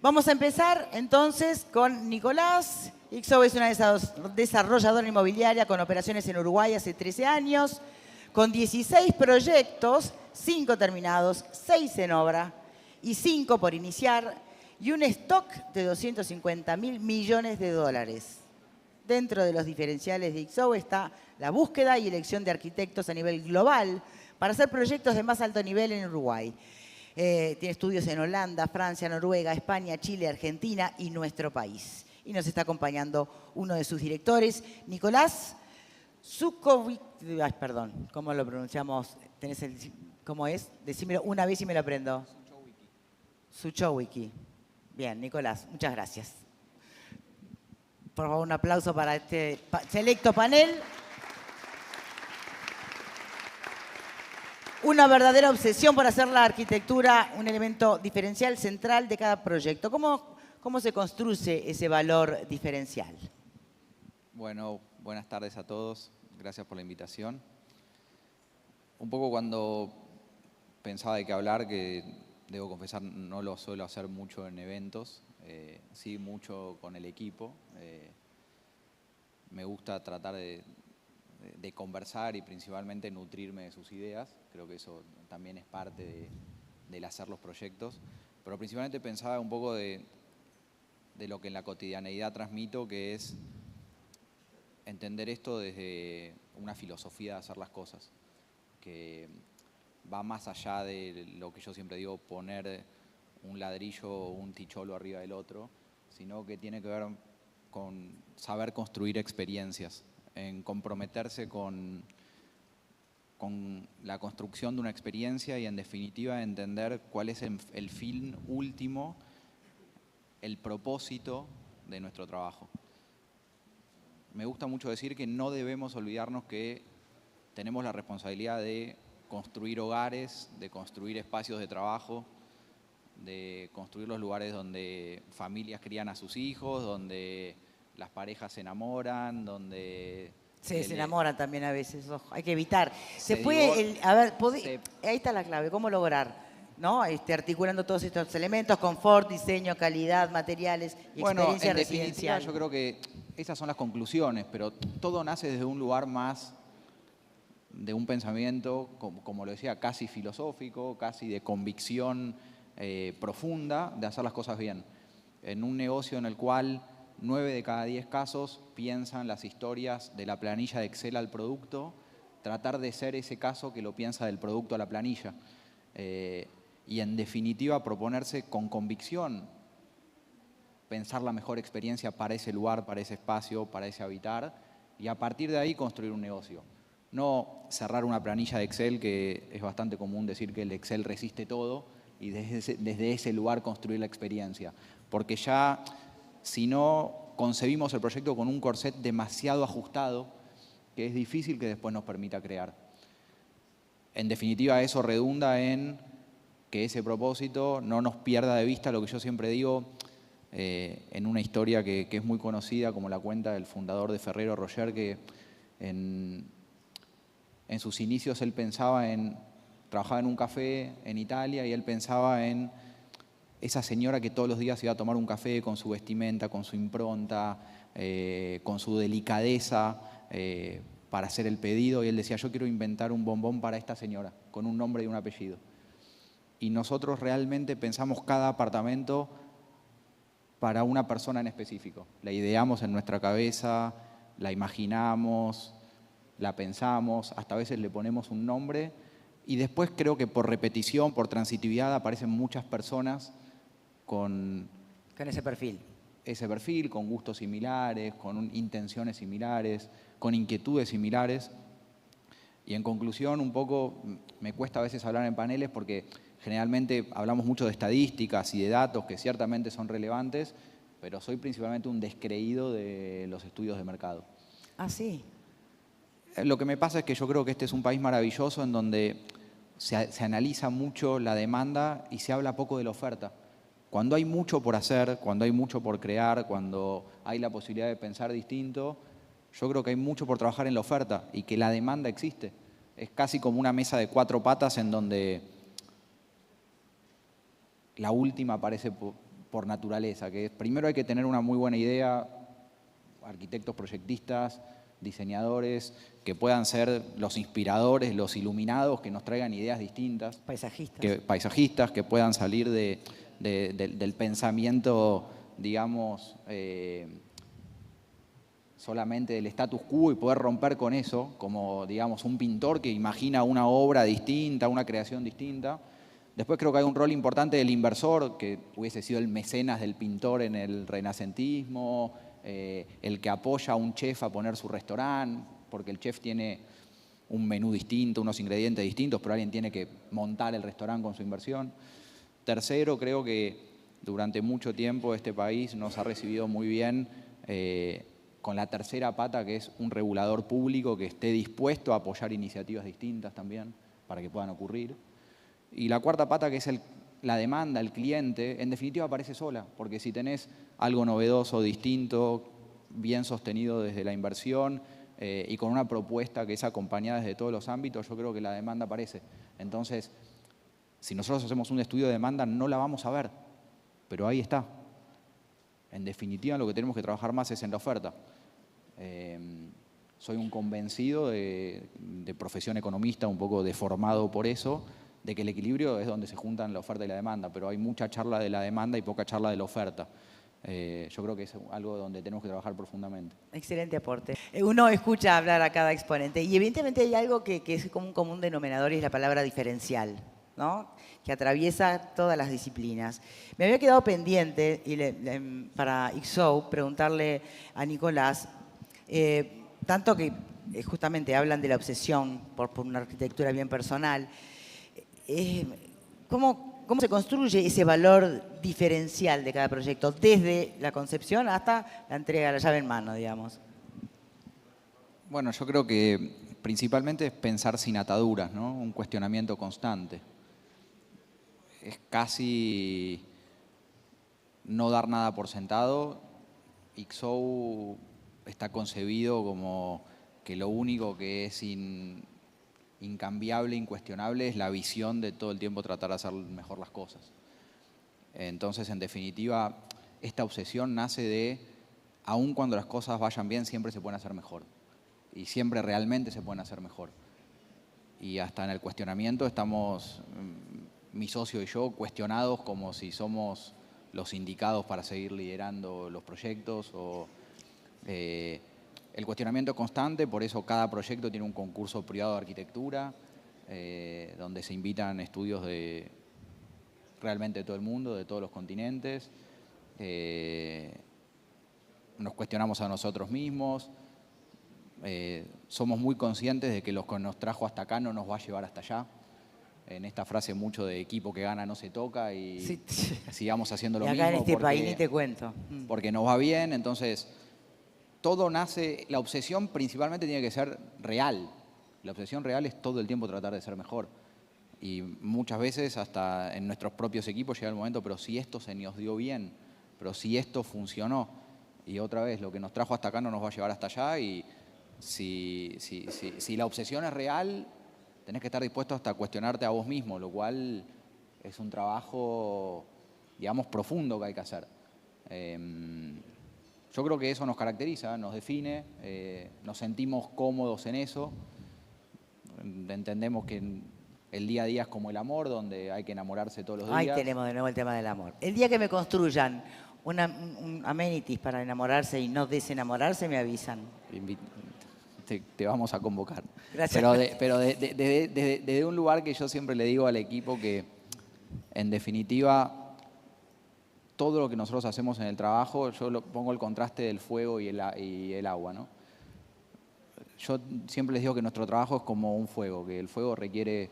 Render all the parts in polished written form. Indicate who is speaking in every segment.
Speaker 1: Vamos a empezar entonces con Nicolás. Ixobe es una desarrolladora inmobiliaria con operaciones en Uruguay hace 13 años, con 16 proyectos, 5 terminados, 6 en obra y 5 por iniciar, y un stock de 250.000 millones de dólares. Dentro de los diferenciales de Ixobe está la búsqueda y elección de arquitectos a nivel global para hacer proyectos de más alto nivel en Uruguay. Tiene estudios en Holanda, Francia, Noruega, España, Chile, Argentina y nuestro país. Y nos está acompañando uno de sus directores, Nicolás Sukovic. Ay, perdón, ¿cómo lo pronunciamos? ¿Cómo es? Decímelo una vez y me lo aprendo. Suchowicki. Bien, Nicolás, muchas gracias. Por favor, un aplauso para este selecto panel. Una verdadera obsesión por hacer la arquitectura un elemento diferencial central de cada proyecto. ¿Cómo se construye ese valor diferencial?
Speaker 2: Bueno, buenas tardes a todos. Gracias por la invitación. Un poco cuando pensaba de qué hablar, que debo confesar no lo suelo hacer mucho en eventos, sí mucho con el equipo. Me gusta tratar de conversar y principalmente nutrirme de sus ideas. Creo que eso también es parte del hacer los proyectos. Pero principalmente pensaba un poco de lo que en la cotidianeidad transmito, que es entender esto desde una filosofía de hacer las cosas, que va más allá de lo que yo siempre digo, poner un ladrillo o un ticholo arriba del otro, sino que tiene que ver con saber construir experiencias, en comprometerse con la construcción de una experiencia y en definitiva entender cuál es el fin último, el propósito de nuestro trabajo. Me gusta mucho decir que no debemos olvidarnos que tenemos la responsabilidad de construir hogares, de construir espacios de trabajo, de construir los lugares donde familias crían a sus hijos, donde las parejas se enamoran, donde...
Speaker 1: Sí, se enamoran también a veces, ojo, hay que evitar.
Speaker 2: Ahí
Speaker 1: está la clave, ¿cómo lograr? ¿No? Articulando todos estos elementos, confort, diseño, calidad, materiales y experiencia
Speaker 2: en definitiva,
Speaker 1: residencial.
Speaker 2: yo creo que esas son las conclusiones, pero todo nace desde un lugar más de un pensamiento, como lo decía, casi filosófico, casi de convicción profunda de hacer las cosas bien. En un negocio en el cual 9 de cada 10 casos piensan las historias de la planilla de Excel al producto, tratar de ser ese caso que lo piensa del producto a la planilla. Y en definitiva proponerse con convicción pensar la mejor experiencia para ese lugar, para ese espacio, para ese habitar, y a partir de ahí construir un negocio. No cerrar una planilla de Excel, que es bastante común decir que el Excel resiste todo, y desde ese lugar construir la experiencia. Porque ya, si no concebimos el proyecto con un corset demasiado ajustado, que es difícil que después nos permita crear. En definitiva, eso redunda en que ese propósito no nos pierda de vista lo que yo siempre digo, en una historia que es muy conocida, como la cuenta el fundador de Ferrero Rocher, que en sus inicios él trabajaba en un café en Italia y él pensaba en esa señora que todos los días iba a tomar un café con su vestimenta, con su impronta, con su delicadeza para hacer el pedido, y él decía, yo quiero inventar un bombón para esta señora, con un nombre y un apellido. Y nosotros realmente pensamos cada apartamento para una persona en específico. La ideamos en nuestra cabeza, la imaginamos, la pensamos, hasta a veces le ponemos un nombre, y después creo que por repetición, por transitividad, aparecen muchas personas con
Speaker 1: ese perfil.
Speaker 2: Ese perfil, con gustos similares, con intenciones similares, con inquietudes similares. Y en conclusión, un poco, me cuesta a veces hablar en paneles porque generalmente hablamos mucho de estadísticas y de datos que ciertamente son relevantes, pero soy principalmente un descreído de los estudios de mercado.
Speaker 1: Ah, sí.
Speaker 2: Lo que me pasa es que yo creo que este es un país maravilloso en donde se analiza mucho la demanda y se habla poco de la oferta. Cuando hay mucho por hacer, cuando hay mucho por crear, cuando hay la posibilidad de pensar distinto, yo creo que hay mucho por trabajar en la oferta y que la demanda existe. Es casi como una mesa de 4 patas en donde la última parece por naturaleza, que es, primero hay que tener una muy buena idea, arquitectos, proyectistas, diseñadores, que puedan ser los inspiradores, los iluminados, que nos traigan ideas distintas. Paisajistas, que puedan salir del pensamiento, digamos, solamente del status quo y poder romper con eso, como, digamos, un pintor que imagina una obra distinta, una creación distinta. Después creo que hay un rol importante del inversor, que hubiese sido el mecenas del pintor en el renacentismo, el que apoya a un chef a poner su restaurante, porque el chef tiene un menú distinto, unos ingredientes distintos, pero alguien tiene que montar el restaurante con su inversión. Tercero, creo que durante mucho tiempo este país nos ha recibido muy bien con la tercera pata, que es un regulador público que esté dispuesto a apoyar iniciativas distintas también para que puedan ocurrir. Y la cuarta pata, que es la demanda, el cliente, en definitiva aparece sola, porque si tenés algo novedoso, distinto, bien sostenido desde la inversión y con una propuesta que es acompañada desde todos los ámbitos, yo creo que la demanda aparece. Entonces, si nosotros hacemos un estudio de demanda, no la vamos a ver, pero ahí está. En definitiva, lo que tenemos que trabajar más es en la oferta. Soy un convencido de profesión economista, un poco deformado por eso, de que el equilibrio es donde se juntan la oferta y la demanda, pero hay mucha charla de la demanda y poca charla de la oferta. Yo creo que es algo donde tenemos que trabajar profundamente.
Speaker 1: Excelente aporte. Uno escucha hablar a cada exponente y evidentemente hay algo que es como un común denominador y es la palabra diferencial, ¿no? Que atraviesa todas las disciplinas. Me había quedado pendiente para ICSO preguntarle a Nicolás, tanto que justamente hablan de la obsesión por una arquitectura bien personal, ¿cómo se construye ese valor diferencial de cada proyecto, desde la concepción hasta la entrega de la llave en mano, digamos?
Speaker 2: Bueno, yo creo que principalmente es pensar sin ataduras, ¿no? Un cuestionamiento constante. Es casi no dar nada por sentado. ICSO está concebido como que lo único que es incambiable, incuestionable, es la visión de todo el tiempo tratar de hacer mejor las cosas. Entonces, en definitiva, esta obsesión nace de, aun cuando las cosas vayan bien, siempre se pueden hacer mejor. Y siempre realmente se pueden hacer mejor. Y hasta en el cuestionamiento estamos, mi socio y yo, cuestionados como si somos los indicados para seguir liderando los proyectos. El cuestionamiento constante, por eso cada proyecto tiene un concurso privado de arquitectura, donde se invitan estudios de realmente todo el mundo, de todos los continentes. Nos cuestionamos a nosotros mismos. Somos muy conscientes de que lo que nos trajo hasta acá no nos va a llevar hasta allá. En esta frase mucho de equipo que gana no se toca y sí, sigamos haciendo lo mismo.
Speaker 1: Y acá en este país ni te cuento.
Speaker 2: Porque nos va bien, entonces todo nace, la obsesión principalmente tiene que ser real. La obsesión real es todo el tiempo tratar de ser mejor. Y muchas veces hasta en nuestros propios equipos llega el momento, pero si esto se nos dio bien, pero si esto funcionó, y otra vez lo que nos trajo hasta acá no nos va a llevar hasta allá, y si la obsesión es real, tenés que estar dispuesto hasta a cuestionarte a vos mismo, lo cual es un trabajo, digamos, profundo que hay que hacer. Yo creo que eso nos caracteriza, nos define, nos sentimos cómodos en eso, entendemos que el día a día es como el amor, donde hay que enamorarse todos los días.
Speaker 1: Ahí tenemos de nuevo el tema del amor. El día que me construyan un amenities para enamorarse y no desenamorarse, me avisan.
Speaker 2: Te vamos a convocar.
Speaker 1: Gracias.
Speaker 2: Pero desde un lugar que yo siempre le digo al equipo que, en definitiva, todo lo que nosotros hacemos en el trabajo, yo pongo el contraste del fuego y el agua, ¿no? Yo siempre les digo que nuestro trabajo es como un fuego, que el fuego requiere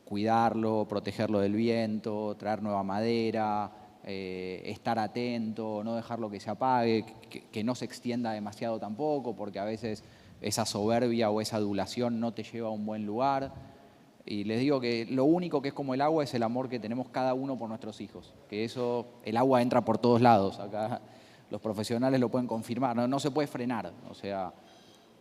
Speaker 2: cuidarlo, protegerlo del viento, traer nueva madera, estar atento, no dejarlo que se apague, que no se extienda demasiado tampoco, porque a veces esa soberbia o esa adulación no te lleva a un buen lugar. Y les digo que lo único que es como el agua es el amor que tenemos cada uno por nuestros hijos. Que eso, el agua entra por todos lados. Acá los profesionales lo pueden confirmar. No se puede frenar. O sea,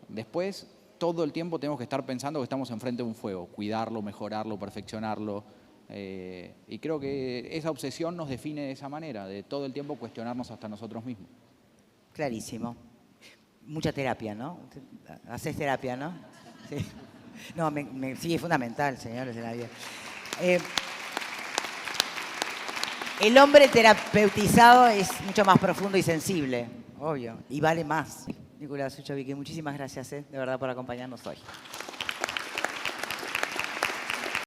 Speaker 2: después todo el tiempo tenemos que estar pensando que estamos enfrente de un fuego. Cuidarlo, mejorarlo, perfeccionarlo. Y creo que esa obsesión nos define de esa manera, de todo el tiempo cuestionarnos hasta nosotros mismos.
Speaker 1: Clarísimo. Mucha terapia, ¿no? Haces terapia, ¿no? Sí. No, sí, es fundamental, señores, en la vida. El hombre terapeutizado es mucho más profundo y sensible, obvio, y vale más. Nicolás Suchovicki, muchísimas gracias, de verdad, por acompañarnos hoy.